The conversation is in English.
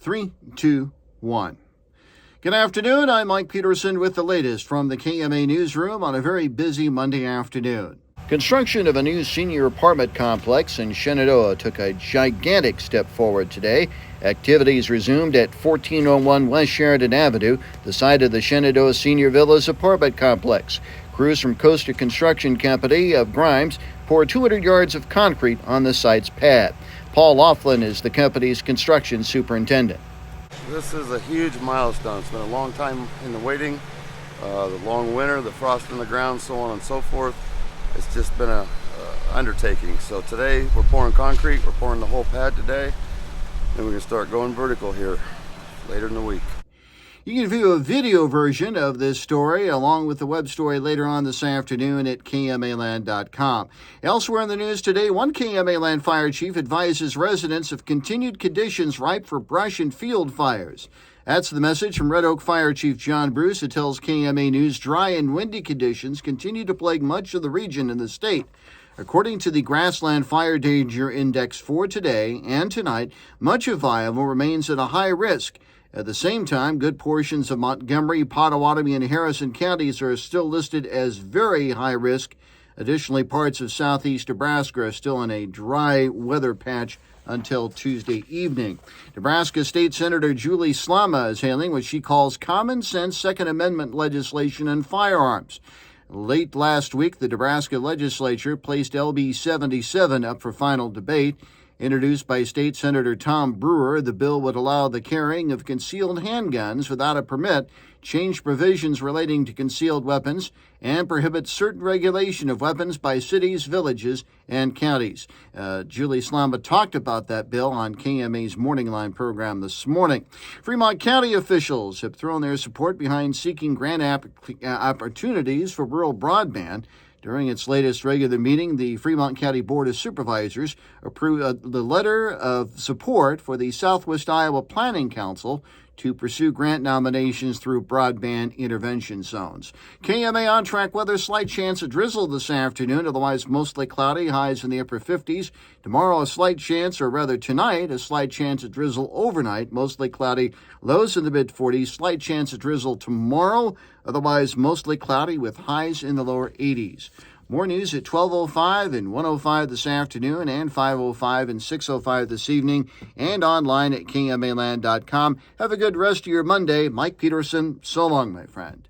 3, 2, 1. Good afternoon. I'm Mike Peterson with the latest from the KMA newsroom on a very busy Monday afternoon. Construction of a new senior apartment complex in Shenandoah took a gigantic step forward today. Activities resumed at 1401 West Sheridan Avenue, the site of the Shenandoah Senior Villas apartment complex. Crews from Coaster Construction Company of Grimes poured 200 yards of concrete on the site's pad. Paul Laughlin is the company's construction superintendent. This is a huge milestone. It's been a long time in the waiting, the long winter, the frost in the ground, so on and so forth. It's just been a undertaking. So today we're pouring concrete, we're pouring the whole pad today, and we're going to start going vertical here later in the week. You can view a video version of this story along with the web story later on this afternoon at KMAland.com. Elsewhere in the news today, one KMA Land fire chief advises residents of continued conditions ripe for brush and field fires. That's the message from Red Oak Fire Chief John Bruce. It tells KMA News dry and windy conditions continue to plague much of the region in the state. According to the Grassland Fire Danger Index for today and tonight, much of Iowa remains at a high risk. At the same time, good portions of Montgomery, Pottawatomie, and Harrison counties are still listed as very high risk. Additionally, parts of southeast Nebraska are still in a dry weather patch until Tuesday evening. Nebraska State Senator Julie Slama is hailing what she calls common sense Second Amendment legislation on firearms. Late last week, the Nebraska legislature placed LB 77 up for final debate. Introduced by State Senator Tom Brewer, the bill would allow the carrying of concealed handguns without a permit, change provisions relating to concealed weapons, and prohibit certain regulation of weapons by cities, villages, and counties. Julie Slamba talked about that bill on KMA's Morning Line program this morning. Fremont County officials have thrown their support behind seeking grant opportunities for rural broadband. During its latest regular meeting, the Fremont County Board of Supervisors approved the letter of support for the Southwest Iowa Planning Council to pursue grant nominations through broadband intervention zones. KMA on-track weather, slight chance of drizzle this afternoon, otherwise mostly cloudy, highs in the upper 50s. Tomorrow, a slight chance, or rather tonight, a slight chance of drizzle overnight, mostly cloudy, lows in the mid-40s, slight chance of drizzle tomorrow, otherwise mostly cloudy with highs in the lower 80s. More news at 12:05 and 1:05 this afternoon and 5:05 and 6:05 this evening and online at KMAland.com. Have a good rest of your Monday. Mike Peterson, so long, my friend.